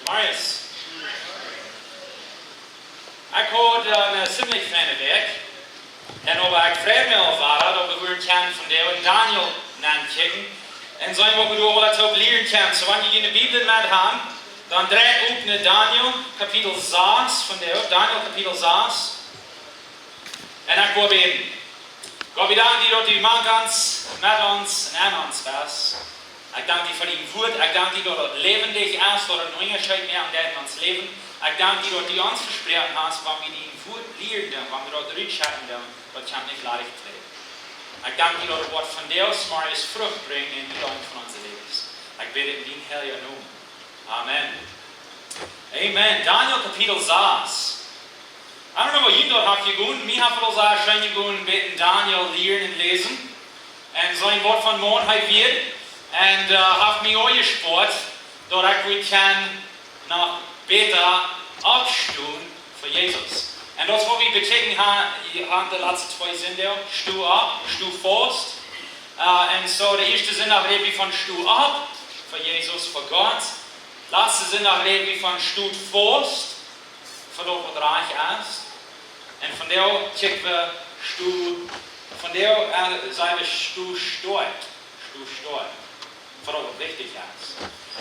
Marius. Ik hoorde een ziemlich fijne week. En over ik vraag me al vader, dat we horen kennen van Deo en Daniel kijken. En zijn wat we door dat ook leren kennen. So wanneer je in de Bibel met haben, dan draai op naar Daniel, kapitel 6 van Deo. Daniel, kapitel 6. En ik wil beten. God, we danken dir dat u met ons en aan ons was. Ik dank dir voor die woord. Ik dank dir dat het levendig is, dat het een onderscheid meer aan in ons leven. Ik dank dir dat u ons versprochen hast, wanneer we die woord leren, wanneer we dat uitschatten, dat je hem niet laat treden. Ik dank dir dat het woord van Deus maar is vrucht brengt in ieder van onze levens. Ik bid het in die heilige naam. Amen. Amen. Daniel kapitel 6. I don't know what you dort habt gegaan. Mir hat es auch schon gegaan mit Daniel leren en lezen. En zijn woord van morgen hij weer. En heeft mij ook gesproken dat ik weer kan nog beter opstaan voor Jezus. En dat is wat we betekenen hebben de laatste twee zinnen. Sto op, Sto Faust. En zo de eerste zin reden we van Sto op voor Jezus, voor God. De laatste zin reden we van Sto Faust voor dat wat reich is. En van daar checken we van daar zijn we Sto Stoakj. Sto Stoakj. Voor dat wat wichtig is.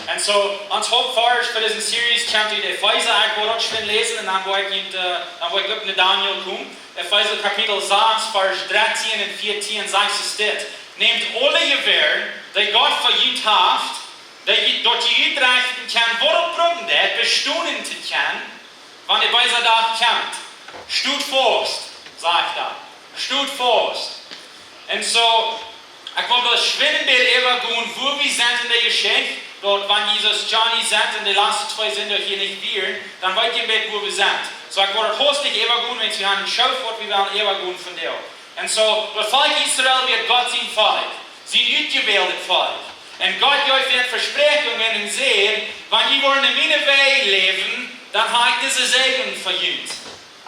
En zo, ons hoofdvars voor deze series komt u de Epheser, ik wil ook schon lezen en dan wil ik ook naar Daniel komen. Epheser kapitel 6, vers 13 en 14 zegt ze dit. Neemt alle je weer, die God verjuut heeft, dat je uitreichen kan, waarop bruggen dat, bestonen te kan, wanneer deze dag komt. Stoot vast, zegt dat. Stoot vast. En zo, ik wil dat schwinnen bij even gaan, wo we zijn in de geschichte. Dort, wanneer Jesus Johnny sagt, en de laatste twee zinnen hier niet weer, dan weet je een beetje wo we zijn. So, ik wil het hoostig even gaan, want we gaan een schouwwoord, we willen even gaan van deel. En zo, het volk Israël wird Gott zijn volk, zijn uitgewählte volk. En God geeft ihnen versprechungen en zegt, wanneer je in mijn weg leven, dan ga ik deze zegen voor jullie.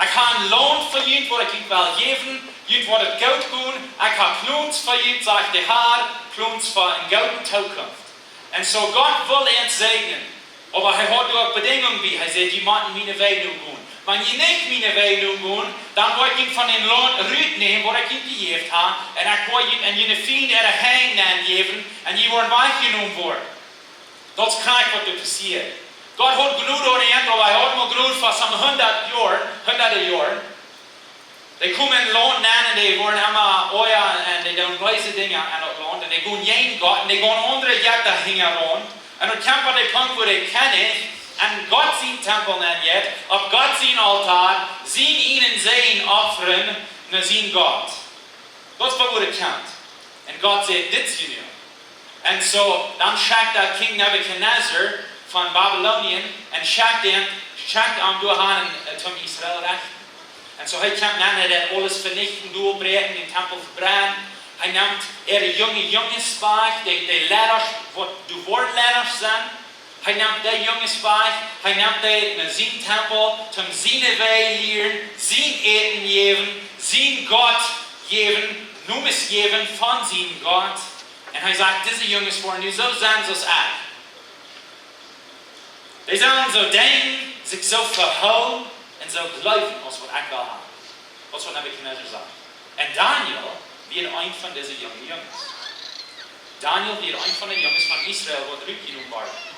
Ik ga een loon voor jullie, wat ik wil geven. Jullie worden goud doen. Ik ga knoens voor jullie, zegt de Heer, knoens voor een gouden toekomst. En zo God wil ons zegenen. Maar hij had ook bedingungen bij. Hij zei, je moet mijn weg nu gaan. Wanneer je niet mijn weg nu gaan, dan word ik van een loon uitnemen, wat ik je gegeven heb. En je een vriend er heen geven. En je wordt weggenomen worden. Dat is kijk wat er passiert. God had genoeg door de end, maar hij had maar genoeg voor zo'n 100 jaar. Die komen in land en die worden allemaal oor en die doen wijze dingen aan het land. En die gaan heen God en die gaan andere jachten hingen rond. En dan komt er de punt waar die kennen en God zijn tempel en jet, op God zijn altaar, zien ihnen zijn offeren naar zijn God. Dat is wat het komt. En God zegt, dit is je nu. En zo, dan schakt dat King Nebuchadnezzar van Babylonien en schakt hem door aan om Israël rechten. En zo hij komt naar dat alles vernichten, doorbreken, den tempel verbrennen. Hij neemt de jongens weg, de leiders, wat de woordleiders zijn. Hij neemt de jongens weg, hij neemt die naar zijn tempel, om zijn weg leren, zijn eten geven, zijn God geven, noem eens geven van zijn God. En hij zegt, deze jongens worden nu zo zijn zoals ik. Die zullen zo denken, zich zo verhouden en zo geloven als wat ik wil hebben. Dat is wat Nebuchadnezzar zegt. En Daniel wird een van deze jonge jongens. Daniel wird een van de jongens van Israël, wat uitgenomen worden.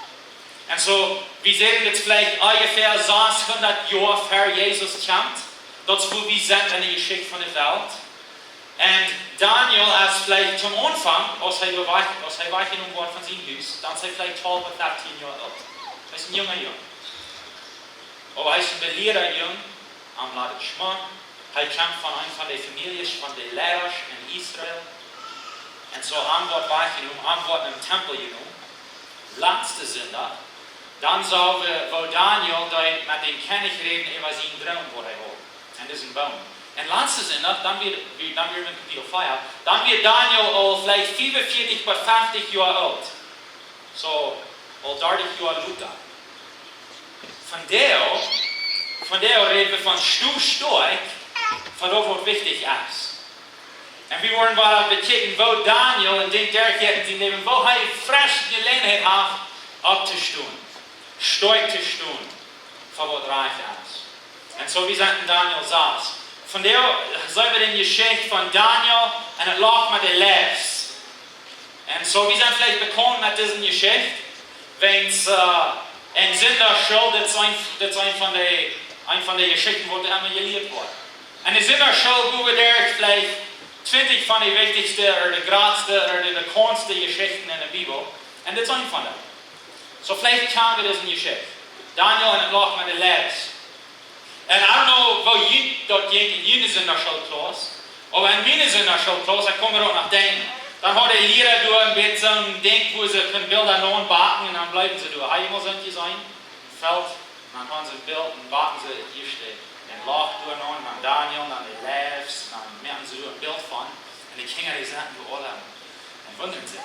En zo, we zeggen het vielleicht ongeveer 600 jaar voor Jezus komt. Dat is hoe we zijn in de geschichte van de wereld. En Daniel is vielleicht zum Anfang, als hij weggenomen wordt van zijn huis, dan is hij vielleicht 12 of 13 jaar oud. Hij is een jonge jongen. Maar hij is een beleerder jong, am laat het schmaken. Hij komt van een van de families van de leiders in Israël. En zo aan wordt weggenomen, aan wordt in een tempel genomen. Laatste zondag. Dan wou Daniel met den König reden over zijn droom wat hij had. En dat is een boom. En laatste zondag, dan weer in kapitel 5, dan wird Daniel al vielleicht 45 bis 50 jaar oud. Zo, al 30 jaar Luther. Van daar reden we van Sto Stoakj, van dat wat wichtig is. En we worden wat betekent, wo Daniel in den 30 jaar in zijn leven, wo hij fresh gelegenheid had op te staan. stark zu stehen, für was reich ist. Und so wie es in Daniel saß. Von der sehen wir die Geschichte von Daniel und es lag mit den Lebens. Und so wie es vielleicht bekommen mit dieser Geschichte, wenn es ein Sünder schuld, das ist eine von den Geschichten, die immer gelehrt wird. Und die Sünder schuld, wo wir vielleicht 20 von den wichtigsten oder die größten oder die bekanntesten Geschichten in der Bibel. Und das ist eine von denen. So vielleicht kennen wir das in Geschichte. Daniel und es lag mit den Lebens. Und I don't know, wo ihr dort geht, in jene Sünderschuld-Klaus, aber in meine Sünderschuld-Klaus, da kommen wir auch nach denken. Dann hat der Lehrer durch ein bisschen denkt, wo sie können Bilder noch backen und dann bleiben sie durch. Einmal sind die sein, Feld, und dann haben sie ein Bild und backen sie hier steht. Dann lacht durch noch, dann Daniel, dann die Leves, dann machen sie ein Bild von. Und die Kinder, die sagen, du alle, dann wundern sie.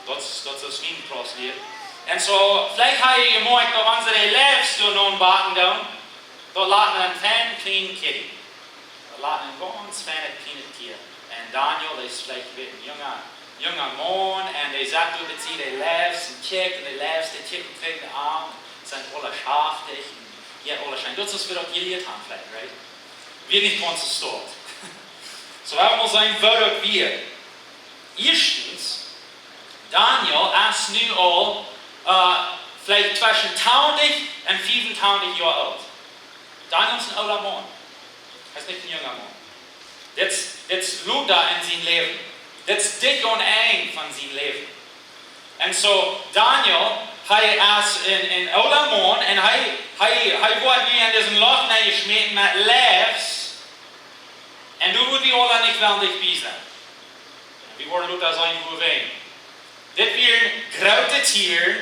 Das ist wie ein Klaus-Lied. Und so, vielleicht habe ich gemerkt, wenn sie die Leves durch noch backen, dort laden einen feinen, kleinen Kitty. Dort laden einen ganz feinen, kleinen Tier. Und Daniel, der ist vielleicht ein junger Mann, und der sagt, du sie die Leves und kickt, und die Leves, die kicken gegen den Arm, sind alle schaftig, und ja, alle schein. Das ist, was wir dort gelehrt haben, vielleicht, right? Wir nicht ganz dort. So, wir mal sein, wer wir. Erstens, Daniel ist nun vielleicht zwischen 1000 und 25 Jahre alt. Daniel ist ein alter Mann. Er ist nicht ein junger Mann. Das schaut da in sein Leben. Das dick und eng von seinem Leben. Und so, Daniel, er ist ein alter Mann und er wurde wie in diesem Loch geschmiert mit Leves. Und du würdest alle nicht wollen dich beißen. Wir wollen da sein, wo wir wollen. Das wären graute Tiere,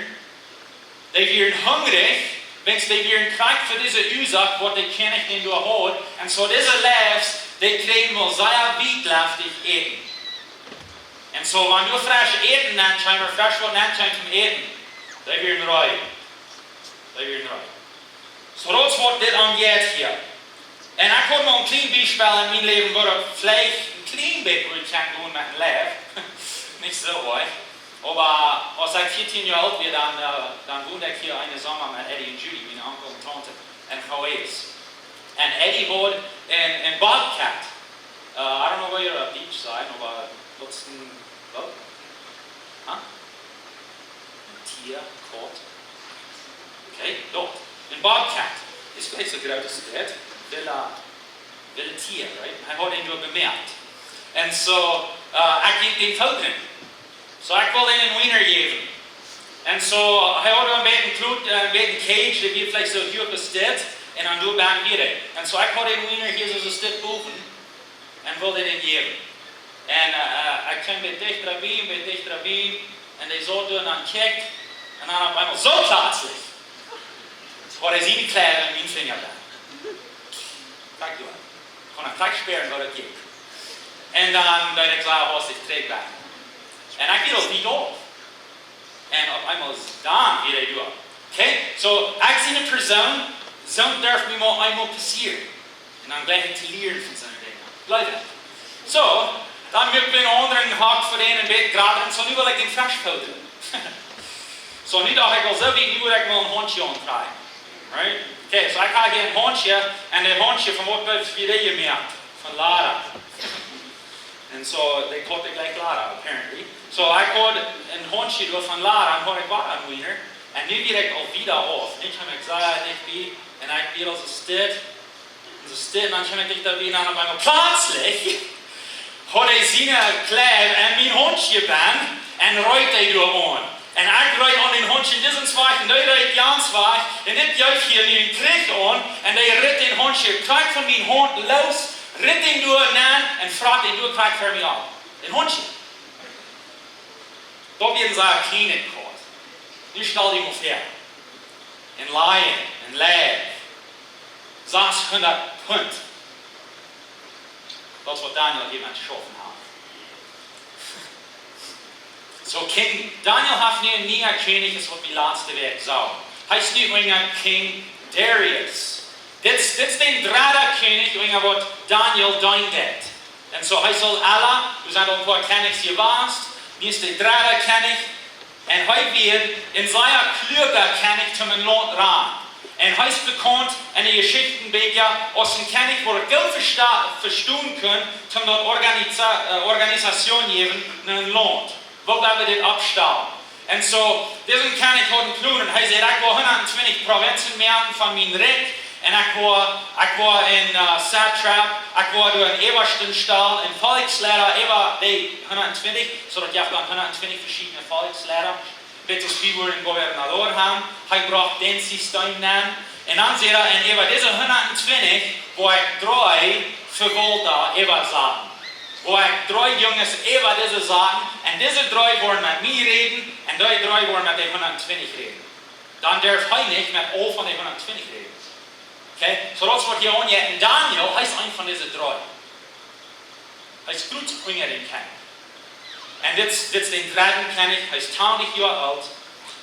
die wären hungrig, wenn sie wären krank für diese Ursache, was die König nicht durchhat. Und so diese Leves, die kriegen wir sehr witlaftig eten. Und so, wenn du frisch eten nennst, oder frisch was nennst zum Eten, die werden rein. So, das wird das angeht hier. Und ich habe mal ein kleines Beispiel in meinem Leben, wo ich vielleicht ein kleines bisschen tun mit dem Leben. Nicht so weit. Aber als ich 14 Jahre alt war, dann wohnte ich hier einen Sommer mit Eddie und Judy, meine Onkel und Tante, in Hawaii. Und Eddie hat ein Bobcat. I don't know where you're at beach side, aber what's ein Boot? Huh? Ein Tier, Kot. Okay, dort. Ein Bobcat. Ist vielleicht so gerade das Wert. Will ein Tier, right? Ich habe ihn nur bemerkt. Und so, ich gehe den Völkern. So, ich will ihnen einen Wiener geben. Und so, ich habe ein bisschen Cage, der wird vielleicht so hier gestellt, und dann du beim wieder. Und so, ich habe den Wiener hier so ein Stück buchen, und will den geben. Und ich komme mit dich drauf, und der so tun, dann kickt, und dann auf einmal so plötzlich, war er sie klar in meinen Finger da. Kijk doen. Gewoon een gelijk sperren wat het geht. En dan ben ik klaar was ik terug weg. En ik viel das niet op. En op eenmaal is het dan weer door. Okay? So, ik zie een persoon, zo durft me maar eenmaal passeren. En dan blijf ik te leren van zijn dingen. Blijf het. So, dan heb ik een andere hak voor een beetje graden. En zo nu wil ik een vasthouden. So, nu dacht ik al zo wie, nu wil ik wel een hondje aankrijgen. Right? Okay, so ich habe hier ein Hondje, und der Hondje von was wird wieder gemerkt? Von Lara. Und so, der konnte gleich Lara, apparently. So, ich habe ein Hondje durch von Lara, und ich war ein Wiener, und nu geht ich auch wieder auf. Ich habe gesagt, ich bin, und ich bin so still, und dann habe ich da wieder an, und einmal plötzlich hat er seine Kleider an mein Hondje gebannt, und reut er durch an. En ik rijd aan een hondje in deze zwaag, en die rijdt Jan zwaag, en dit juist hier nu een kreeg aan, en die rijdt een hondje, kijk van mijn hond los, rijdt hem door naar, en vraagt hem door, kijk voor mij aan. Een hondje. Dat werden ze kleine gehad. Nu stel je hem voor. Een lion, een lijf. 600 pund. Dat is wat Daniel hier met geschaffen hat. So, King Daniel hat nu een nieuwe koning, is wat die laatste werk zou. Hij is nu een King Darius. Dit is de derde koning, wat Daniel deed. En zo, hij zal alle, we zijn al een paar koningen geweest, nu is de derde koning, Und heute wird in seiner Klüger kann ich zum Land ran. Und heute ist bekannt in den Geschichtenbüchern, aus dem kann ich, wo ich Geld verstehen können, zum dort Organisation geben in ein Land. Wo wir das abstellen. Und so, diesen kann ich heute tun. Und er sagt, ich will 120 Provinzen merken von meinem Recht. Und ich war in Satrap, ich war durch einen Eberstenstall, in Volkslehrer, über die 120, so dass ich dann 120 verschiedene Volkslehrer, bitte wie wir einen Gouverneur haben, ich brauche den System nennen. Und dann sehe ich, über diese 120, wo ich 3 verwollte, über Sachen. Wo ich 3 Jungs über diese Sachen, und diese 3 wollen mit mir reden, und die 3 wollen mit den 120 reden. Dann darf ich nicht mit all von den 120 reden. Okay? So das wird hier onje. Und Daniel heißt ein von diesen 3. Er ist gut jünger den König. Und jetzt den dritten König, er ist 20 Jahre alt.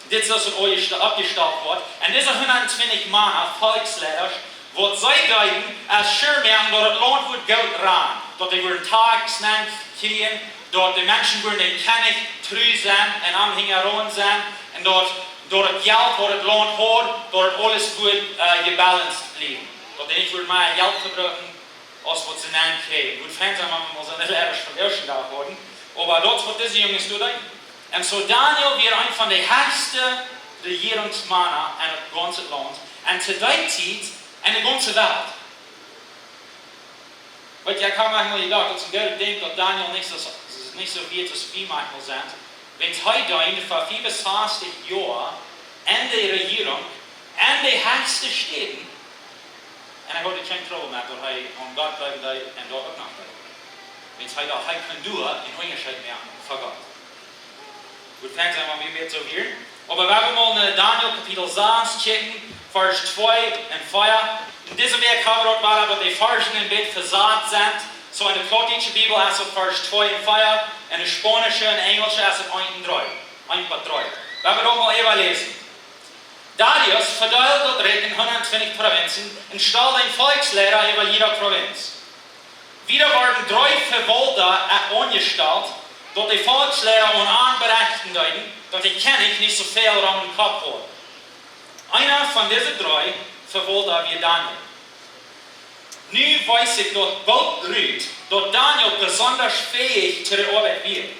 Dit is als ooit abgesteld wordt. En deze 120 mannen, volksleden, wordt zij duiden als Schirmherren door het land wordt goud ran. Dat die worden tags naam krijgen, dat de mensen worden in kennis trouw zijn en aanhangeren zijn. En door het geld wordt het land hoort, door het alles wordt gebalanced blijven. Dat die niet wordt meer geld gebruiken als wat ze naam krijgen. Goed vriend zijn, maar we moeten niet ergens van de eerste dag worden. Maar dat is wat deze jongens doen. En so Daniel wird ein von den höchsten Regierungsmännern in das ganze Land. Und zu der Zeit in der ganzen Welt. Weil ich habe manchmal gedacht, dass ich denke, dass Daniel nicht so wird, als wir manchmal sind. Wenn es heute für 4 bis 20 Jahre in der Regierung, in den höchsten Städten, und ich wollte kein Trouble mehr, weil ich an Gott bleiben und dort auch noch bleiben. Wenn es heute auch kann tun, in Unterschied mehr für Gott. Gut, fängt an, wie wir so hier. Aber wenn wir mal in Daniel Kapitel 6 checken, Vers 2 und 4. In diesem Weg haben wir auch, dass die Versen ein bisschen versagt sind. So in der Plattdeutsche Bibel ist es Vers 2 und 4. In der Spanischen und Englischen ist es 1 und 3. Einfach 3. Wenn wir doch mal eben lesen. Darius verteilt dort in 120 Provinzen und stellt einen Volkslehrer über jeder Provinz. Wieder werden 3 Verwalter angestellt, dat die Volkslehrer und Anberechtigten deuten, dass die König nicht so viel Raum im Kopf hat. Einer von diesen 3 verwollte wie Daniel. Nu weiß ich, dass Gott ruht, dass Daniel besonders fähig zu der Arbeit wird.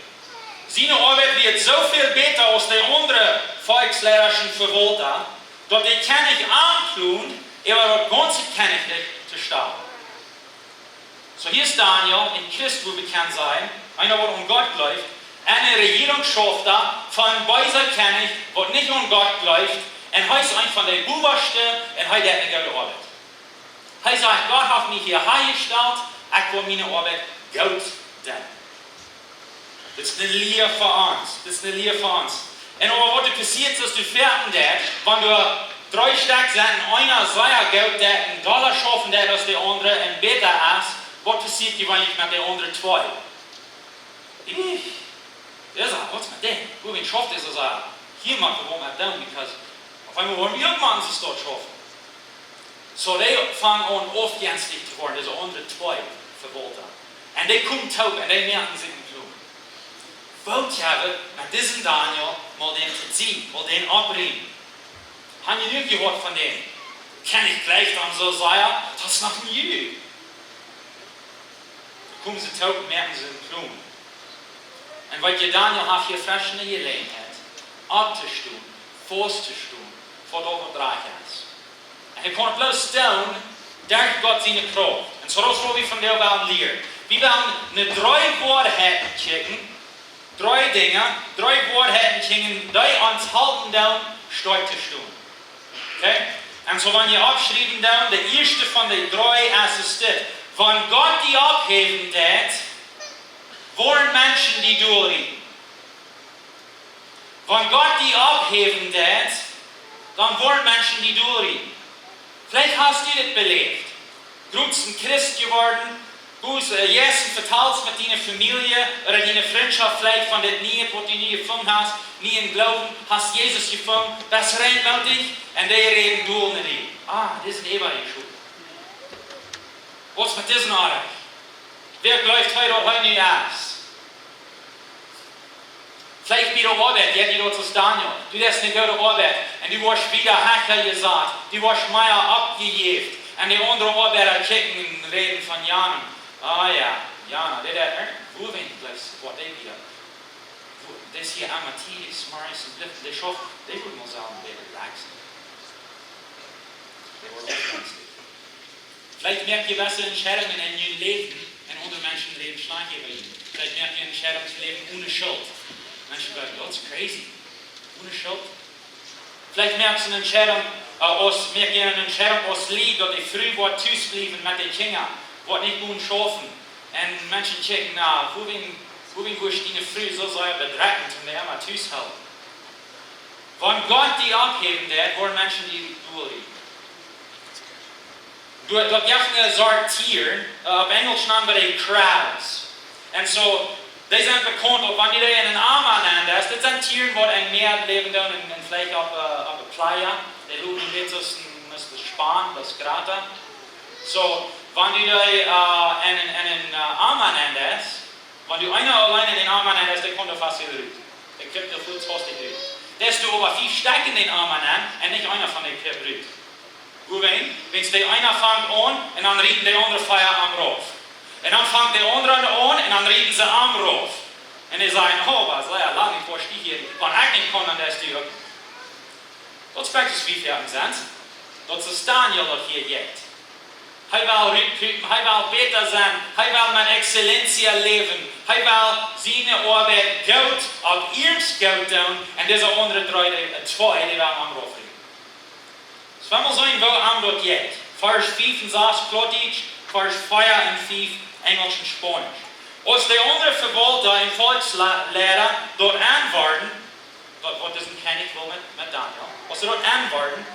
Seine Arbeit wird so viel besser als die anderen volkslehrerischen Verwalter, dass die König antun, über das ganze Königreich zu stellen. So hier ist Daniel in Christus bekannt sein, einer, der um Gott läuft, eine Regierungsschafter von weiser König, der nicht um Gott läuft, und er ist ein von den Obersten, und er hat eine gute Arbeit. Er sagt, Gott hat mich hier hergestellt, ich will meine Arbeit gut tun. Das ist eine Lehre für uns. Das ist eine Lehre für uns. Und aber was passiert ist, dass du fertig bist, wenn du 3 Stück sind, einer sehr gut, der einen Dollar schaffen, der als der andere und besser ist, was passiert wenn ich mit der anderen 2? Der sagt, was mit dem? Gut, wenn ich schaffe, ist er sagt, hier machen wir mal down, because auf einmal wollen wir irgendwann es dort schaffen. So, die fangen an, aufgänzlich zu werden, diese andere 2 Verwalter. Und die kommen taub und die merken sich im Blut. Wollt ihr mit diesem Daniel mal den zu ziehen, mal den abbringen? Haben ihr nicht gehört von dem? Kann ich gleich dann so sagen, das ist nach dem Jü. Kommen sie taub und merken sie im Blut. Und weil ihr Daniel hat hier verschiedene Gelegenheit, abzustehen, vorzustehen, vor der Reich ist. Und er kann bloß stellen, durch Gott seine Kraft. Und so das wollen wir von der Welt lernen. Wir werden eine 3 Wahrheiten checken, 3 Dinge, 3 Wahrheiten checken, die uns halten, stark zu stehen. Okay? Und so wenn ihr abschreiben, der erste von den 3 ist das. Wenn Gott die abheben wird, wollen Menschen die durchrieden. Wenn Gott die abheben wird, dann wollen Menschen die durchrieden. Vielleicht hast du das belebt. Du bist ein Christ geworden, du hast Jesus verteilt mit deiner Familie oder deiner Freundschaft vielleicht von der Nähe, wo du nie gefunden hast, nie im Glauben, hast Jesus gefunden, das redet mit dich und die reden durch mit dir. Ah, das ist ein Eberling. Was mit diesem Arsch? Wer läuft heute oder heute nicht aus? Vielleicht bei der Arbeit, die dort zu Daniel. Du hast eine gute Arbeit und du wirst wieder Hacker gesagt, du wirst Meier abgejäft. Und die andere Arbeiter checken und reden von Jahren. Ah ja, Jana, wo bin ich gleich, was der wieder? Das hier Amatis, Maris und Lift, der Schof, der würde mal sagen, der relaxen. Der wird aufgänzlich. Vielleicht merkt ihr, was in Entscheidungen in ihrem Leben, in anderen Menschen leben, schlag ihr bei ihnen. Vielleicht merkt ihr Entscheidungsleben ohne Schuld. Menschen sagen, oh, that's crazy. Ohne Schuld. Vielleicht merkt ihr eine Entscheidung aus Lied, dass ich früh wird zublieben mit den Kindern, wird nicht gut schaffen. Und Menschen checken, na, wo bin ich die früh so sehr bedreckend und die immer zuhalten. Wenn Gott die abheben wird, wollen Menschen die durchliegen. Dort gibt es sortieren, auf Englisch nennen wir die crowds. Und so, die sind bekannt, ob wenn die in einen Arm aneinander ist, das sind Tiere, die ein Meer leben und vielleicht auf der Playa. Die leben jetzt das Span, das Krater. So, wenn du da in einen Arm aneinander ist, wenn du einer allein in den Arm aneinander ist, der kommt fast hier rüber. Der kippt dir kurz fast nicht rüber. Dass du aber viel stärker in den Arm aneinander und nicht einer von den kippt rüber. Wenn der einer fängt an und dann reden der andere Feierarm rauf. Und dann fängt der andere an und dann reden sie Arm rauf. Und die sagen, oh, was sei ja lang, ich verstehe hier, wenn ich nicht kann, dann ist die Rücken. Dat spreekt dus wie ver zijn. Dat is Daniel dat hier jetzt. Hij wil rückkriegen, hij wil beter zijn, hij wil met excellentie leven, hij wil zijn arbeid goed op eerst goed doen en deze andere twee die wel aanroepen. Dus wenn wir sagen, wo haben dort jetzt? Vers 5 und 6 Plattdeutsch, Vers 4 und 5 Englisch und Spanisch. Als die andere Verwalter im Volkslehrer dort antworten, wat is een kennis wel met Daniel. Als ze dort antworten,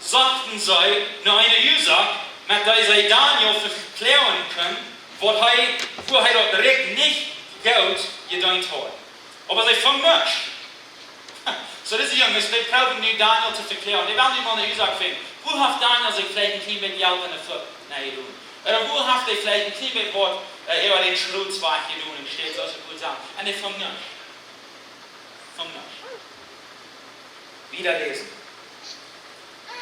sagten sie nach einer Ursache, mit der sie Daniel verklären können, wo er dort direkt nicht gut gedacht hat. Aber sie fangen nicht. So diese Jungs, die probieren nu Daniel zu verklären. Die wollen nicht mal eine Ursache finden. Wo hat Daniel sich vielleicht ein klein bisschen Geld in der Flucht getan? Oder wo hat er vielleicht ein klein bisschen über den Schlutzweig getan und steht so gut sagen. Und die fangen nicht. Wieder lesen.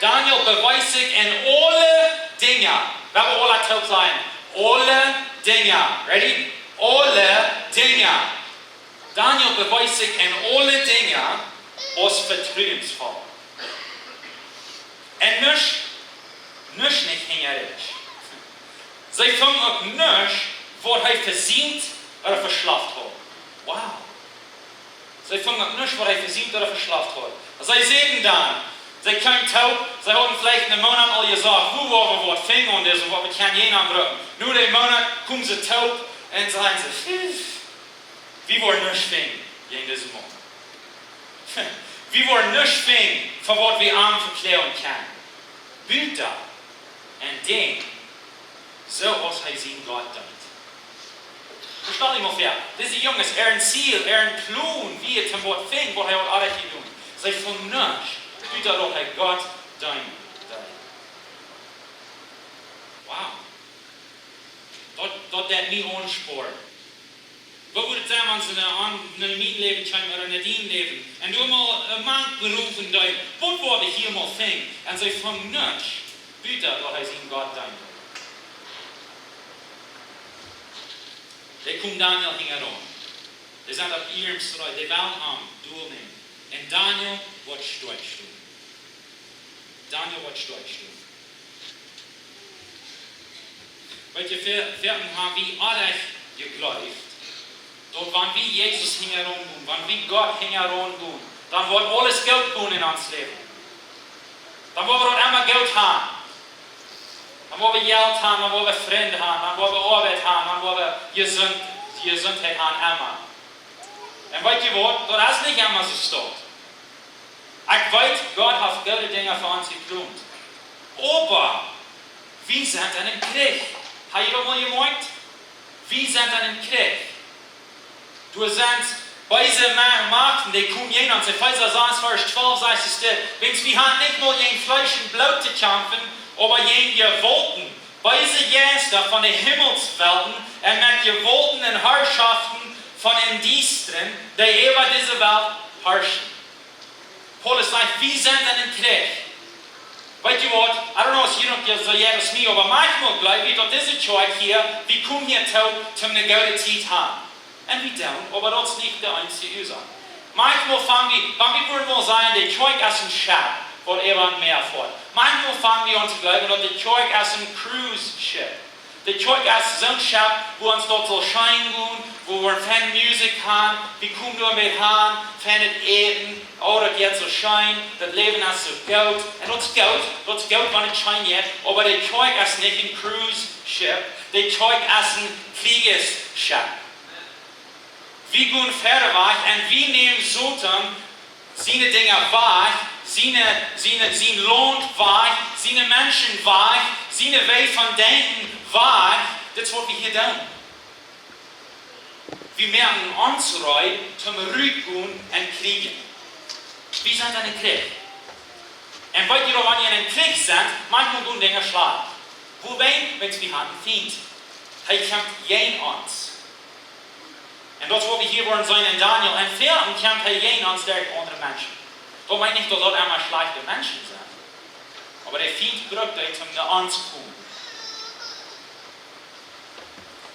Daniel beweist sich in alle Dinge. Wer will alle taub sein? Alle Dinge. Ready? Alle Dinge. Daniel beweist sich in alle Dinge als vertrauensvoll. Und nicht hingerisch. Sie fangen auch nicht, wo er versiemt oder verschlafen hat. Wow. Sie fangen auch nicht, wo er versiemt oder verschlafen hat. Sie sehen dann, sie kommen taub, sie haben vielleicht einen Monat all gesagt, wo war wir, was fing an das und was wir können jeden anbrücken. Nur den Monat kommen sie taub und sagen sie, wie wir nicht fing in diesem Monat. Wie wir nicht fing, von was wir arm verklären können. Bitte und denk, so als er sehen Gott damit. Versteh dich mal fair. Diese Jungs, ein Ziel, ein Plan, wie er zum Wort fing, was er hat alles getan. Sie von nicht, bitte doch er Gott damit. Wow. Dat nie ansporen. Wat moet het zijn als ze een Mietenleven zijn oder een Dienleven? En du mal een Mann berufen, wat word ik hier mal fing? En ze van niks, bitte doch er sehen Gott damit. Die komt Daniel hingerom. Die zijn op ihrem strijd, die willen am doel nemen. En Daniel wordt stolz doen. Daniel wordt stolz doen. Weet je, vierten haben wie alles geglaubt. Doch wenn wir Jesus hingerom tun, wenn wir Gott hingerom tun, dann wird alles Geld tun in uns Leben. Dann wollen wir dort immer Geld haben. Dann wollen wir Geld haben, dann wollen wir Freunde haben, dann wollen wir Arbeit haben, dann wollen wir Gesundheit haben, immer. Und weißt du was? Das ist nicht immer so stark. Ich weiß, Gott hat gute Dinge für uns geplant. Aber, wir sind in einem Krieg. Habt ihr das mal gemerkt? Wir sind in einem Krieg. Du sind weise Marken, die kommen hin und sie Epheser 6, Vers 12 sagst du, wenn wir haben nicht nur gegen Fleisch und Blut zu kämpfen, aber gegen Gewalten, weise Geister von den Himmelswelten und mit Gewalten und Herrschaften von den Diensten, die über diese Welt herrschen. Paulus sagt, wir sind in einem Krieg. Weißt du was? I don't know if you don't so jedes mir, aber manchmal glaube ich, dass diese Zeug hier, wir kommen hier zum eine gute Zeit haben. Und wir tun, aber das ist nicht der einzige Ursache. Manchmal fangen wir würden mal sagen, der Zeug ist ein Schiff, wo über ein Meer fährt. Manchmal fangen wir an zu glauben, dass der Zeug ist ein Cruise-Schiff. Der Zeug ist so ein Schiff, wo uns dort so scheinen gehen, wo wir Fan Musik haben, wir kommen nur mit haben, Fan eten, oder jetzt so schein, das Leben ist so gut. Und das ist gut, wenn es scheint jetzt, aber der Zeug ist nicht ein Cruise-Schiff, der Zeug ist ein Kriegsschiff. Wir gehen fertig und wir nehmen Sotan, seine Dinge wahr, seine Lohn wahr, seine Menschen wahr, seine Weg von Denken wahr. Das ist, was wir hier tun. Wir merken uns rein zum Rückgehen und Kriegen. Wir sind in einem Krieg. Und weil ihr auch in einem Krieg sind, manchmal tun Dinge schlagen. Wobei, wenn wir haben Feind, er kämpft gegen uns. Und das, was wir hier wollen sein in Daniel, und vielen kämpft er gegen uns durch andere Menschen. Das meint nicht, dass dort einmal schlechte Menschen sind. Aber der Feind braucht euch, um zu uns zu kommen.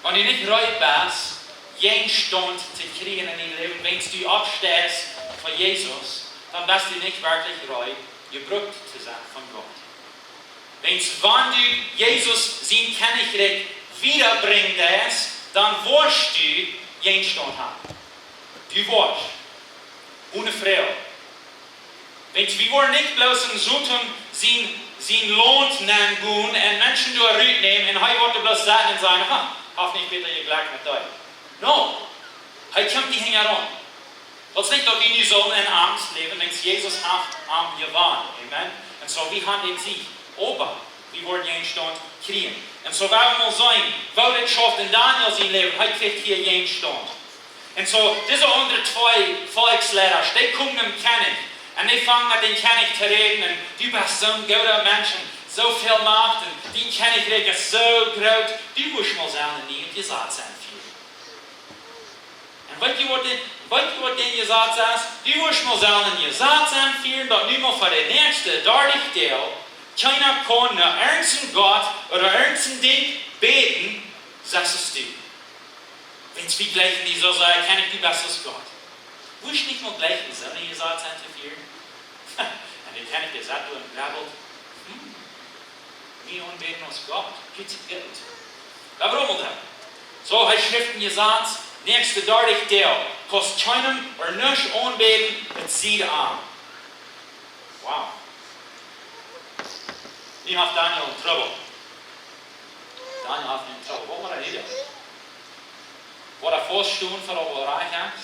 Wenn du nicht bereit bist, jeden Stund zu kriegen in deinem Leben, wenn du abstehst von Jesus, dann bist du nicht wirklich bereit, gebraucht zu sein von Gott. Wenn du Jesus sein Königreich wiederbringst, dann wirst du jeden Stund haben. Du wirst. Ohne Freude. Wir wollen nicht bloß in Sotan sein Lohn nehmen und Menschen durchnehmen und heute wird bloß sagen und sagen, hab nicht bitte gleich mit dir. No. Heute kommt die Hänge ran. Das ist nicht, dass wir nicht sollen in Angst leben, wenn Jesus hat am gewonnen. Amen. Und so, wir haben den Sieg. Aber wir wollen jeden Stund kriegen. Und so werden wir mal sein, wo das schafft in Daniel sein Leben, heute kriegt hier jeden Stund. Und so, diese anderen zwei Volkslehrer, die kommen im König. Und die fangen mit dem König zu reden. Und du bist so ein guter Mensch, so viel Macht. Und dein Königreich ist so groß. Du musst mal sagen, nie und gesagt sein viel. Und weißt du, was denn gesagt hast? Du musst mal sagen, gesagt sein viel, dass nicht mal für den nächsten, dadurch der, keiner kann nach irgendeinem Gott oder irgendeinem Ding beten, sagst du. Wenn es wie gleich nicht so sei, kann ich du besseres Gott. Wo ist nicht mal gleich in Sonne gesagt sein zu viel? Und dann kann ich gesagt, du und grabbelt. Wir unbeten uns Gott. Geht sich Geld. Da brummelt er. So hat Schriften gesagt, nächste dadurch der, kostet keinem oder nicht unbeten, mit sieht an. Wow. Ich habe Daniel in Trouble. Daniel hat in Trouble. Wat war er hier? Wat er voorstond voor op reich is,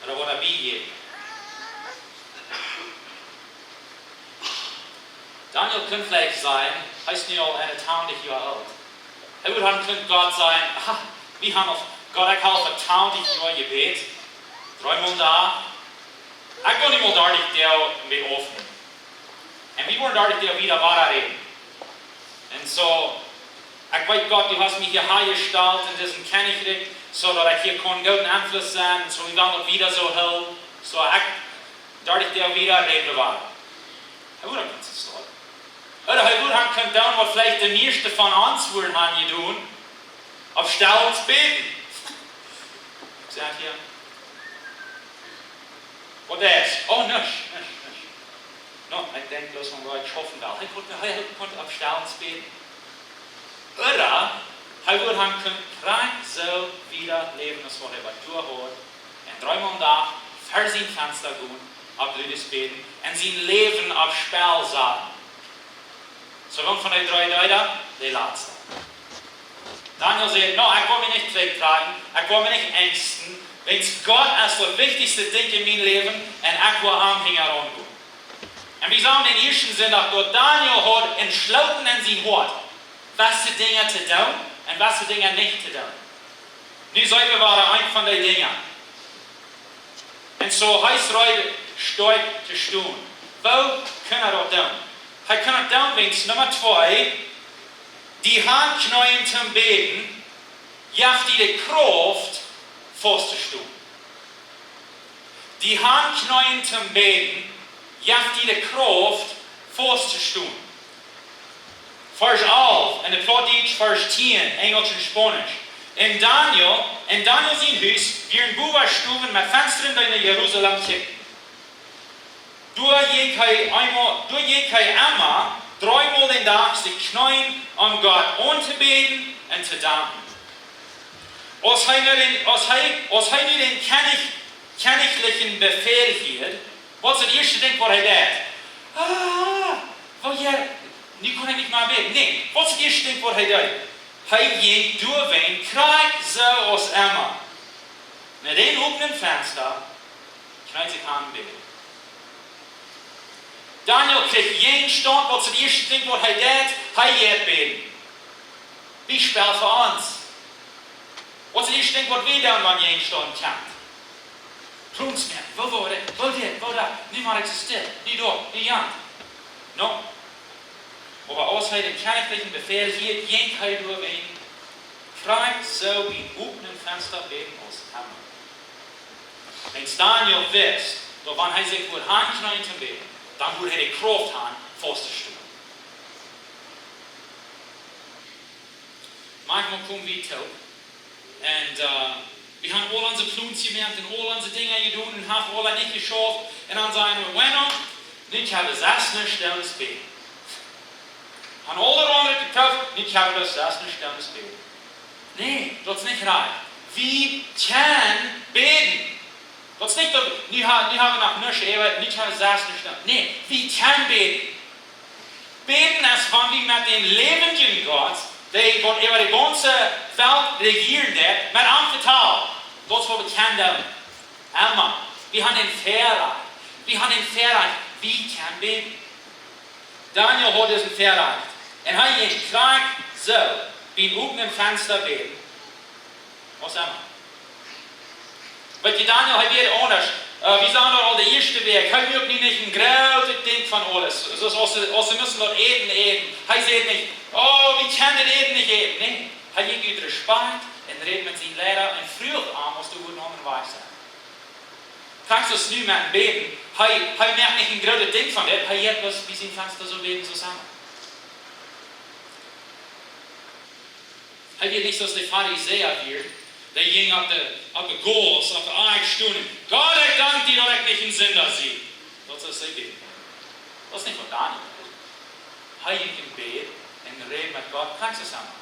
oder wat er bijgeeft. Daniel könnte vielleicht sein, heißt nicht auch eine 20 Jahre alt. Er könnte Gott sein, wir haben auf Gott, ich habe für 20 Jahre gebet, 3 Monate da. Ich kann nicht mal dadurch der mit offen. Und wir wollen dadurch der wieder weiterreden. Und so, ich weiß Gott, du hast mich hier hergestellt und diesen Königreich, so dass ich hier guten Einfluss sein, so wir werden wieder so hell. So, dadurch der wieder reden weiter. Ich würde das sagen. Oder ich würde können tun, was vielleicht der meiste von uns würden haben tun, auf Stellen zu beten. Seht ihr? Was ist? Oh, nicht. No, ich denke bloß an Leute schaffen will. Ich konnte auf Stellen zu beten. Oder ich würde können krank so wieder leben, als was er durchhört. Und 3 Monate für sein Fenster gehen, auf Lüdes beten und sein Leben auf Spiel sagen. So kommt von den 3 Leuten, die letzte. Daniel sagt, no, ich will mich nicht wegtragen, ich will mich nicht ängsten, wenn Gott als das wichtigste Ding in meinem Leben und ich will Anhänger angehen. Und wir sagen den ersten Sinn, dass Daniel hat entschlossen in sein Wort, was die Dinge zu tun und was die Dinge nicht zu tun. Nun selber war ein von den Dingen. Und so heißt es heute, Stoik zu tun. Wo kann er das tun? Er kann es tun, wenn es Nummer 2, die Hand knäuen zum Beten, jaft die Kraft vorzustehen. Die Handknoien zum Beten, jaft die Kraft vorzustehen. Vers 11, in der Plattdeutsch Vers 10, Englisch und Spanisch. In Daniel sein Haus, werden Buberstuben mit Fenstern in Jerusalem kicken. Durch je kein Amma, dreimal den Tag sich knien, um Gott anzubeten und zu danken. Als er den königlichen Befehl hielt, was das erste Ding, was er tat? Nu kann ich nicht mal beten. Nee, was das erste Ding, was er tat? Er ging durch den Krieg so aus Emma. Mit den offenen Fenster knallt sich an beten. Daniel kriegt jeden Stand, was das erste Ding, was er tat, er geht beten. Wie spät für uns? Was das erste Ding, was wir tun, wenn jeden Stand kommt? Plötzlich, wo da? Niemand existiert. Nie da, nie Jan. No. Aber außer den königlichen Befehl hier, jeden kein nur wen, fragt so wie ein offenen Fenster beten aus Hammer. Wenn Daniel wisst, da wann er sich wohl hinknien zu beten, dann würde er die Kraft haben, vorzustellen. Manchmal kommen wir tot und wir haben all unsere Pläne gemacht und all unsere Dinge getan und haben alle nicht geschafft. Und dann sagen wir, bueno, ich habe das nicht stellendes Beten. Haben alle anderen gekauft, ich habe das nicht stellendes Beten. Nee, das ist nicht rein. Wir können beten. Das ist nicht, wir haben nach nichts gearbeitet, ich habe das nicht stellendes. Nee, wir können beten. Beten ist, wenn wir mit dem lebenden Gott, der über die ganze Welt regiert, mit anvertraut. Das ist, was wir können. Einmal, wir haben den Verreich. Wir können beten. Daniel hat diesen Verreich. Und er geht gleich so, wie ein offenen Fenster beten. Was einmal. Weil die Daniel hat wieder anders. Wir sagen dort, der erste Weg, er wirklich nicht ein großes Ding von alles. Also müssen dort eten. Er sagt nicht, oh, wir können Eden nicht eten. Nein, er geht wieder Respekt und redet mit seinen Lehrern und früher an, musst du gut noch weich sein. Kannst du es nicht mehr beten? Er merkt nicht ein großes Ding von dir, er hat etwas, wie sein Fenster so beten zusammen. Er wird nicht so, dass der Pharisäer wird, der ging auf die Goals, auf die Eichstunden. Gott, ich danke dir, dass ich nicht einen Sünder sehe. Das ist sein Beten. Das ist nicht von Daniel. Er ging im Bett und redet mit Gott, kannst du zusammen.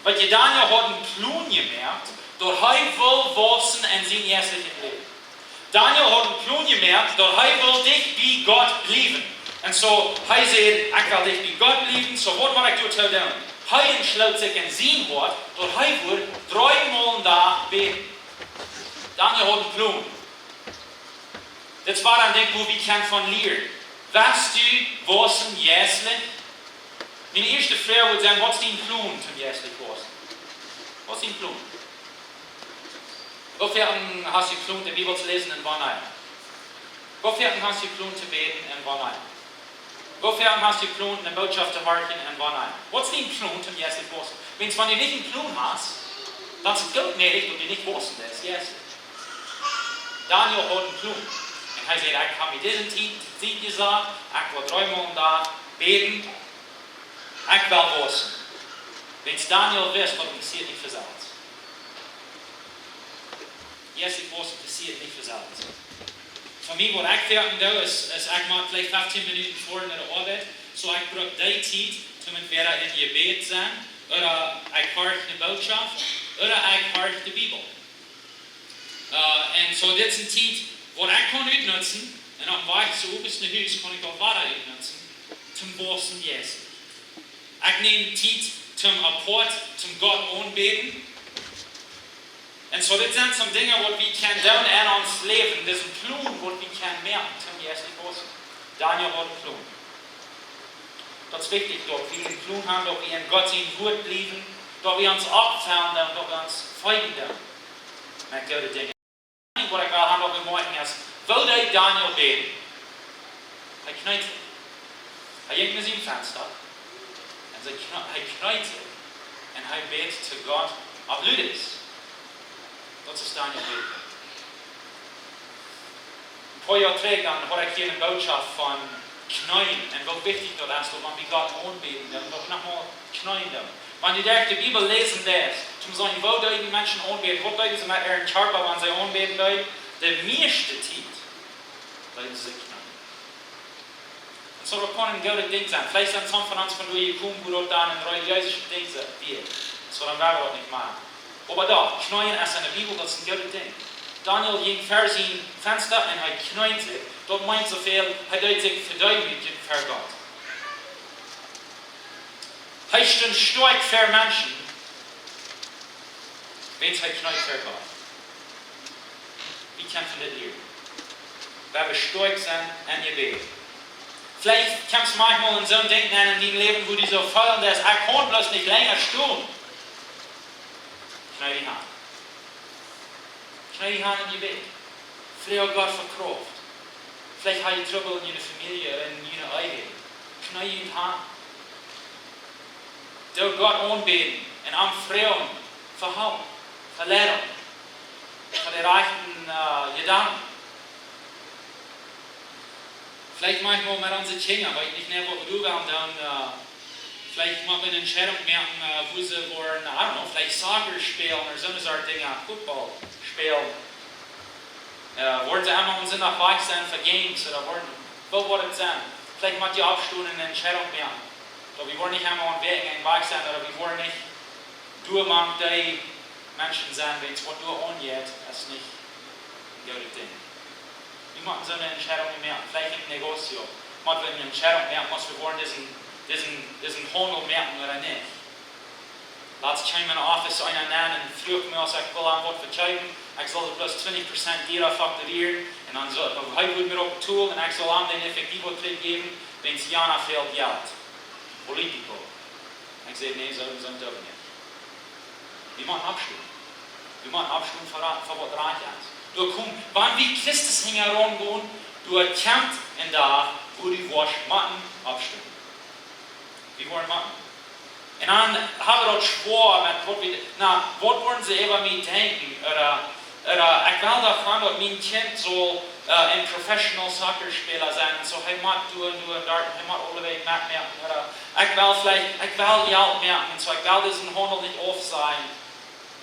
Weil die Daniel hat einen Plan gemerkt, dass er will wachsen in seinem jährlichen Leben. Daniel hat einen Plan gemerkt, dass er will dich wie Gott lieben. Und so, er sagt, ich will dich wie Gott lieben, so was will ich dir tun? Er entschließt sich in sein Wort, dass er wird 3 Mal da beten. Daniel hat einen Plan. Das war ein Ding, wo wir von lernen. Weißt du, was ein jährlich? Meine erste Frage würde sein, was ist dein Plan zum jährlich was? Was ist dein Plan? Wofür hast du Plan, die Bibel zu lesen und wann ein? Wofür hast du Plan zu beten und wann ein? Wofür hast du Plan, eine Botschaft zu horchen und wann ein? Was ist dein Plan zum jährlich was? Wenn du nicht einen Plan hast, dann ist es gut möglich, dass du nicht wissen, das ist jährlich. Daniel hat einen Plan. Und er sagt, ich habe mir diesen Zeit gesagt, ich will 3 Mal da beten, ich will wissen. Wenn es Daniel wisst, was passiert nicht für Salz. Yes, ich weiß, passiert nicht für Salz. Für mich, was ich fertig tue, ist, ich mache vielleicht 15 Minuten vor in der Arbeit, so ich brauche die Zeit, um entweder in Gebet zu sein, oder ich höre eine Botschaft, oder ich höre die Bibel. Und so das ist eine Zeit, wo ich kann nutzen, und auch war ich so oberst in Haus, kann ich auch weiter nutzen, zum Bossen Jesus. Ich nehme Zeit zum Apport, zum Gott anbeten. Und so das sind some Dinge, die wir können tun in uns Leben. Das ist ein Plan, was wir können merken zum ersten Bossen. Daniel hat einen Plan. Das ist wichtig, dass wir einen Plan haben, dass wir in Gott sein Wort bleiben, dass wir uns abfallen, dass wir uns folgen. Mit guten Dingen. Was ich gerade habe gemerkt ist, will der Daniel beten? Er knallt sich. Er geht mit seinem Fenster. Und er knallt sich. Und er betet zu Gott auf Lüdes. Dat is Daniel beten. Ein paar Jahre zurück dann hatte ich hier eine Botschaft von Knien und wie wichtig das ist, wenn wir Gott anbeten, dann doch nochmal knien. Wenn du die Bibel lesen lässt, zum sagen, wo die Menschen anbeten, wo die sie mit ihren Körper, wenn sie anbeten, der meiste Zeit, weil sie knien. Das soll auch kein gutes Ding sein. Vielleicht sind some von uns von dir gekommen, wo dort dann ein religiöses Ding wird. Das soll dann wir nicht machen. Aber doch, knien ist in der Bibel, das ist ein gutes Ding. Daniel ging vor sein Fenster und er kniet sich. Dort meint so viel, er hat sich verdemütigt vor Gott. Er ist ein Stoik für Menschen, wenn er kniet vor Gott. Wie kämpfen das hier? Weil wir Stoik sind und ihr Gebet. Vielleicht kommst du manchmal in so ein Ding in deinem Leben, wo du so voll ist, ich kann bloß nicht länger stehen. Knie die Hand. Knie die Hand in Gebet. Frage Gott für Kraft. Vielleicht habe ich Trouble in deiner Familie oder in deiner Ehe. Knie die Hand. Du Gott anbeten und am Frauen verhauen, verlehren, für die reichen Gedanken. Vielleicht manchmal mit unseren Kindern, weil ich nicht mehr wo du warst, dann vielleicht mal eine Entscheidung merken, wo sie wollen, I don't know, vielleicht Soccer spielen oder so eine Dinge, Football spielen. Wollen sie einmal und sind nach weich sein für Games oder wollen sie sein? Vielleicht mal die Abstunden eine Entscheidung merken. Oder wir wollen nicht einmal am Weg weich sein, oder wir wollen nicht durchmachen, die Menschen sein, wenn es was du angeht, das ist nicht ein gutes Ding. Wir machen so eine Entscheidung mehr, vielleicht im Negozio. Machen wir eine Entscheidung mehr, was wir wollen, diesen Handel merken oder nicht. Laat ich in mijn office einer nennen und früh mir aus, ich will ein Wort verteidigen, ich soll bloß 20% derer fakturieren und dann soll ich mir auch tun und ich soll an den Effektivbetrieb geben, wenn es ja noch viel Geld. Politiker. Ich sage, nee, so sind wir nicht. Wir machen Abstimmung. Wir machen Abstimmung für was reich ist. Du kommst, wenn wir Christus herangehen, du kämpfst in da, wo du willst machen, abstimmen. Wir wollen machen. Und dann haben wir dort schwor, was wollen sie über mich denken? Oder ich will davon, dass mein Kind soll ein Professional Soccer Spieler sein. Und so, hey, mag du und dort, hey, mag alle Wege mitmerken. Oder ich will Geld merken. Und so, ich will diesen Handel nicht off sein.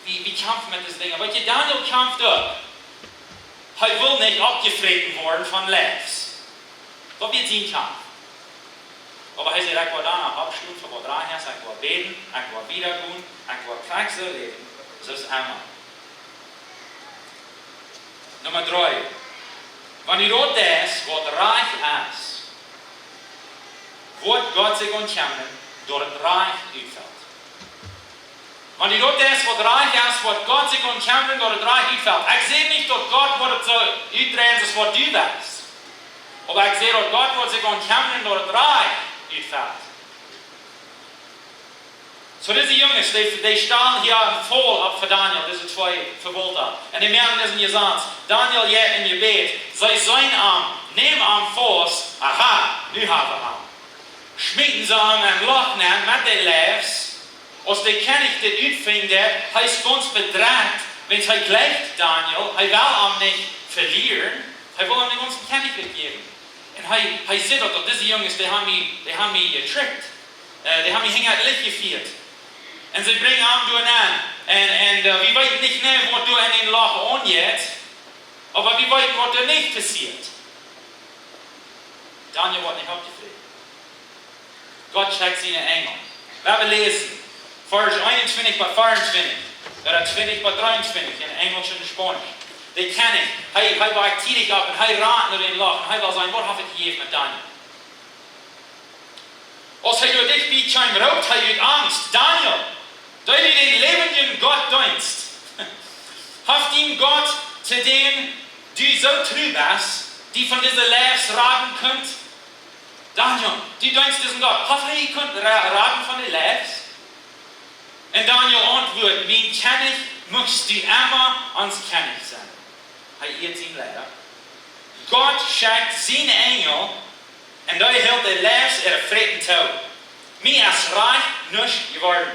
Wie kämpfen mit diesen Dingen? Weil Daniel kämpft auch. Er will nicht abgefragt werden von Lebens. Das wird sein Kampf. Aber er sagt, ich will danach abstimmen, für was rein ist, ich will beten, ich will wiedergehen, ich will Praxis leben. Das ist einmal. Nummer 3. Wenn du dort ist, was reich ist, wird Gott sich umkämpfen, dort reich ausfällt. Wenn du dort ist, was reich ist, wird Gott sich umkämpfen, dort reich ausfällt. Ich sehe nicht, dass Gott wird so ausdrehen, das was du willst. Aber ich sehe, dass Gott wird sich umkämpfen, dort reich ausfällt. So diese Jungs, die standen hier voll ab für Daniel, diese zwei Verwalter. Und die merken das in ihr Satz. Daniel geht in ihr Bett, sei sein Arm, nehmen Arm Fuß, aha, nu haben wir Arm. Schmieden sie an ein Loch nehmen mit den Leibs, als die König das utfindet, er ist ganz bedreht, wenn er gleicht Daniel, er will ihm nicht verlieren, er will ihm den ganzen König mitgeben. Und er sieht auch, dass diese Jungs, die haben mich getrickt, die haben mich hinterlich geführt. Und sie bringen ihn durch an. Und wir wissen nicht mehr, was du in den Loch angeht, aber wir wissen, was da nicht passiert. Daniel wird nicht abgefragt. Gott schickt seine Engel. Wir lesen, Vers 21 bei 24, oder 20 bei 23 in Englisch und Spanisch. Die kennen, er war tätig ab und er rat nur den Loch und er will sagen, was habe ich gegeben mit Daniel? Als er durch dich wie kein Rauch, er hat Angst. Daniel, da du den lebenden Gott dienst, hat ihm Gott, zu dem du so trüb bist, die von dieser Lehre raten könnt? Daniel, du dienst diesen Gott, hat er raten von der Lehre? Und Daniel antwortet, mein König musst du immer ans König sein. Er irrt ihn leider. Gott schickt seinen Engel und da hält der Lehre ihre freien Tod. Mir ist reich nicht geworden.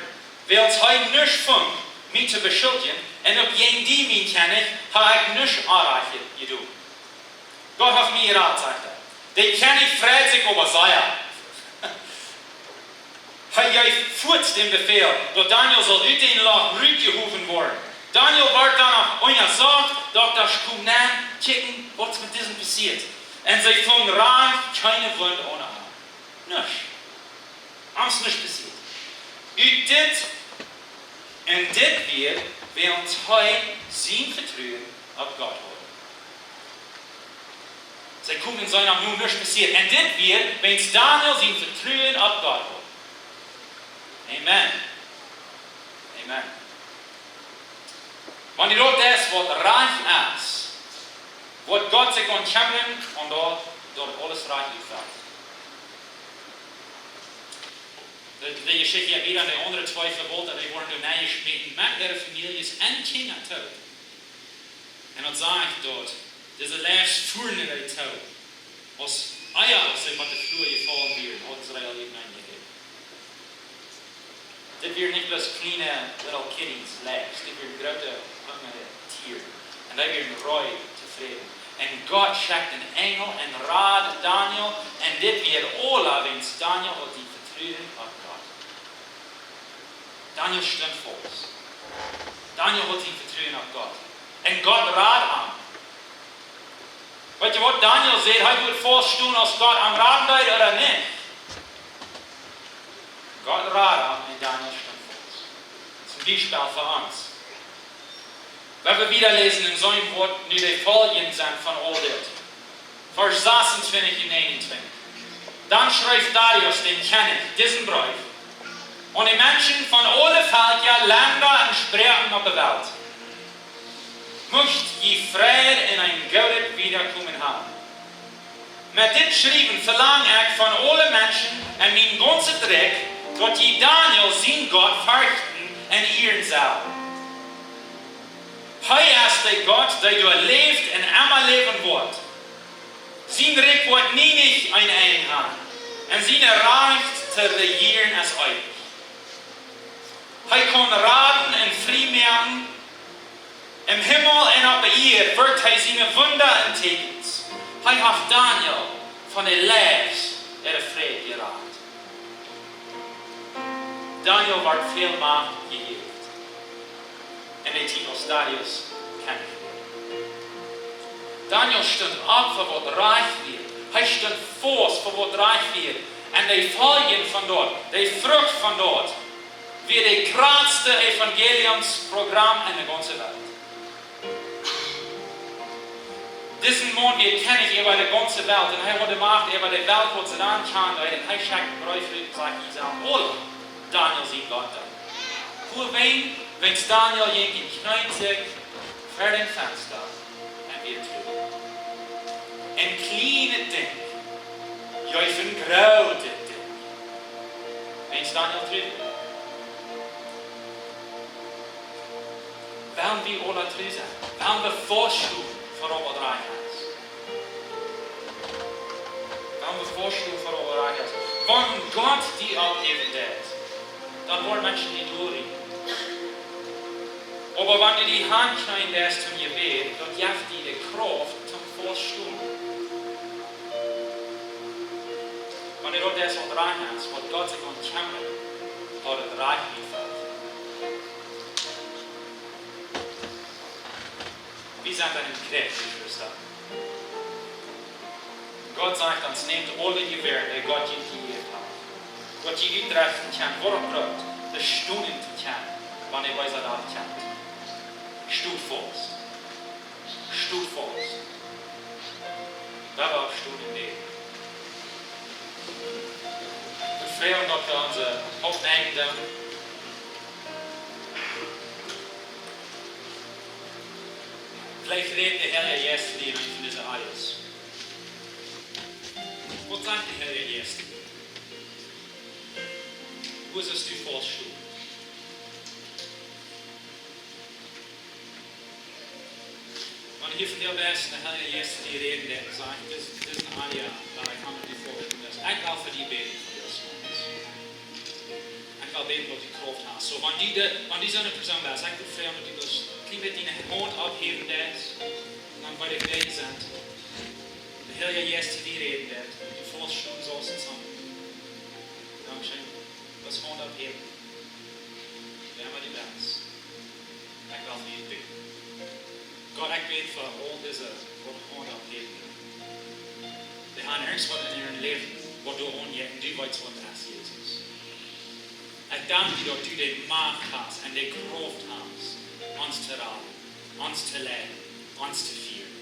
Weil es heute nicht funkt, mich zu beschuldigen, Und ob gegen die mich kenne ich, habe ich nichts erreicht, du. Gott hat mir gerat, sagt er. Die kenne ich freut sich über Seier. Hij voert den Befehl, dat Daniel soll uit den Loch rübergerufen worden. Daniel wird dann auch einer sagt, dass das kommt nach, checken, was mit diesem passiert. Und sie fangen rein, keine Wunde ohne Arm. Nichts. Alles nicht passiert. Und das wird, wer uns heute sein Vertrauen auf Gott holt. Sie kommen in seinem Mund nichts passiert. Und das wird, wenn es Daniel sein Vertrauen auf Gott holt. Amen. Amen. Wenn die dort das, was reich ist, wird Gott sich umkämpfen und dort alles reich gefällt. Die Geschichte ja wieder an die anderen zwei verwollt, die wurden durch neue Schmieden mit ihrer Familie und Kinder tot. Und dann sage ich dort, diese letzte Fuhren in der Tod, was Eier aus dem Flur gefallen wird, hat Israel eben eingegeben. Das wird nicht bloß kleine little kitties legs, das wird große hungere Tiere. Und die werden reu zufrieden. Und Gott schickt einen Engel und rat Daniel, und das wird alle, wenn Daniel hat die Vertrauen auf Gott. Daniel stimmt Faust. Daniel hat die Vertrauen auf Gott. Und Gott rat an. Weißt du was Daniel sagt, er wird vorstehen, als Gott am Raten geht oder nicht? Gott rat an und Daniel stimmt Faust. Zum Beispiel für uns. Wenn wir wieder lesen in so einem Wort, nur die Folien sind von all das. Vers 26 und 29. Dann schreibt Darius den König diesen Brief. Und die Menschen von allen Völkern, Ländern und Sprachen auf der Welt möcht die Friede in ein gutes Wiederkommen haben. Mit dit schreiben verlange ich von allen Menschen und mein ganzer Dreck, dass die Daniel sein Gott fürchten und ihren soll. Hij ist der Gott, der du lebt und immer leben wird. Sein Reich wird nie nicht ein Ende haben. Und seine Reich zu regieren als euch. Er kann raten und frei machen. Im Himmel und auf der Erde wird er seine Wunder entdecken. Er hat Daniel von der Leibs der Friede geraten. Daniel wird viel Macht gegeben. Und der Titel Darius kennt. Daniel stond ab für was reich wird. Er stond fast für was reich wird. Und die Folgen von dort, die Frucht von dort, wird das größte Evangeliumsprogramm in der ganzen Welt. Diesen Mann wir kennen ich über die ganze Welt. Und er hat gemacht über die Welt, wo sie dann kann. Und er schickt Briefe und sagt, ich sage, oh, Daniel sieht Gott da. Für wen? Wenn Daniel jeden knallt sich vor dem Fenster und wir tun. Ein kleines Ding, ja, ich ein großes Ding. Wenn Daniel tun. Wollen wir alle tun sein? Wollen wir vorstellen für alle Reich ist? Wollen wir vorstellen für alle Reich ist? Wenn Gott die abgeben wird, dann wollen Menschen die durchrennen. Aber wenn du die Hand knallen lässt zum Gebet, dann gibt dir die Kraft zum Vorstehen. Wenn du das auch rein hast, wird Gott sich umkämpfen, dort das Reich liefert. Wir sind dann im Krieg, Geschwister. Gott sagt uns, nehmt alle Gewehre, die Gott dir gegeben hat. Gott dir utrechten kann, worauf braucht, das Stunden zu kennen, wenn ihr weiß, das kennt. Sto Faust. Sto Faust. Das war Sto im Leben. Wir freuen uns für unsere Haupteigentum. Vielleicht redet der Herr ja jetzt für die von dieser Eis. Was sagt der Herr ja jetzt? Wo ist das Sto Faust Sto? Hier von der Besten, der Herr jetzt die Reden, der sagt, das ist ein Alia, da kann man die vorstellen, dass ich auch für die beten von das Landes. Ich will beten, was die Kraft hast. So, wenn die so eine Person ist, ich will fragen, ob die das ik wil die hand abheben, dat. En dan word ik weggezet. De Heilige Geest te die reden, dat. Die voorschoen zoals het zijn. Dankzij. Dat is hand abheben. We hebben die baas. Ik wil niet doen. God, ik weet voor al deze wat hand abheben. De gaan ergens wat in hun leven, wat door ons je en du weet wat als Jezus. Ik dank je dat du de macht hast en de kracht hast, ons te raden, ons te leiden, ons te vieren.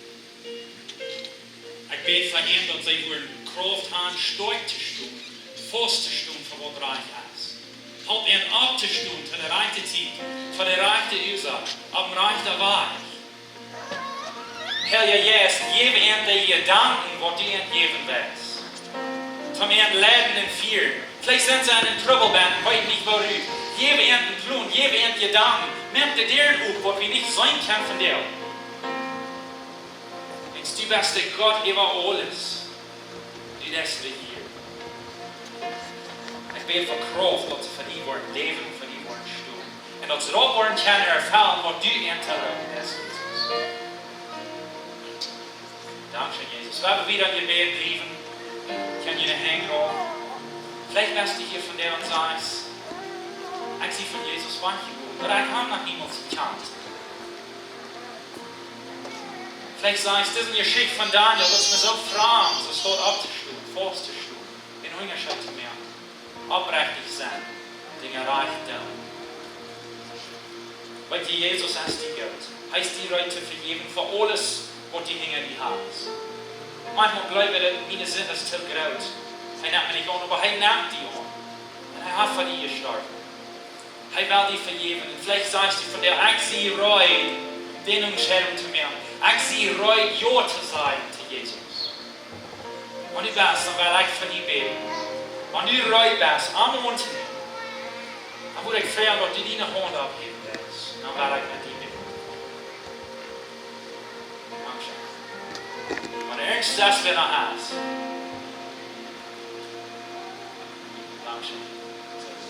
Ik bid voor hen dat zij voor kracht hebben, sterk te staan, vast te staan voor wat reich is. Help hen op te staan voor de rechte tijd, voor de rechte ursache, op dem rechten Weg. Heilige Geest, geef hen die Gedanken, wat du ihnen geben willst. Von ihren Leben in vier. Vielleicht sind sie in einem Trouble und weiß nicht warum. Gebe ihnen einen Plan, gebe ihnen Gedanken. Nimm dir deren auf, was wir nicht sein können von dir. Jetzt du bist der Gott über alles. Du bist hier. Ich bete für Kraft, dass sie von dir wollen leben, von dir wollen stehen. Und dass sie dort wollen können erfahren, was du ihnen hast, Jesus. Dankeschön, Jesus. Wir haben wieder Gebet lieben. Kan je de hängen op? Vielleicht bist du hier von der und sagst, ich sehe von Jesus manche gut, aber ich habe noch niemals gekannt. Vielleicht sagst du, das ist eine Geschichte von Daniel, was mir so fragen, so steht abzustehen, vorzustehen, in Hungerschaft zu merken, aufrichtig sein, Dinge reichen. Weil die Jesus heißt die Geld, heißt die Leute vergeben für alles, was die Dinge die haben. Manchmal bleiben meine Sinne zu groß. Er nimmt mich nicht an, aber er nimmt die an. Und er hat für die gestorben. Er will die vergeben. Und vielleicht sagst du von der, ich sehe Reue, den Umstellung zu mir. Ich sehe Reue, Ja zu sagen zu Jesus. Und du bist, dann will ich für die beten. Wenn du Reue bist, am Mund zu nehmen, dann würde ich fragen, ob du deine Hand abheben willst. Dann will ich mit dir beten. Dankeschön. Maar ergens dat we naar huis. Dankzij.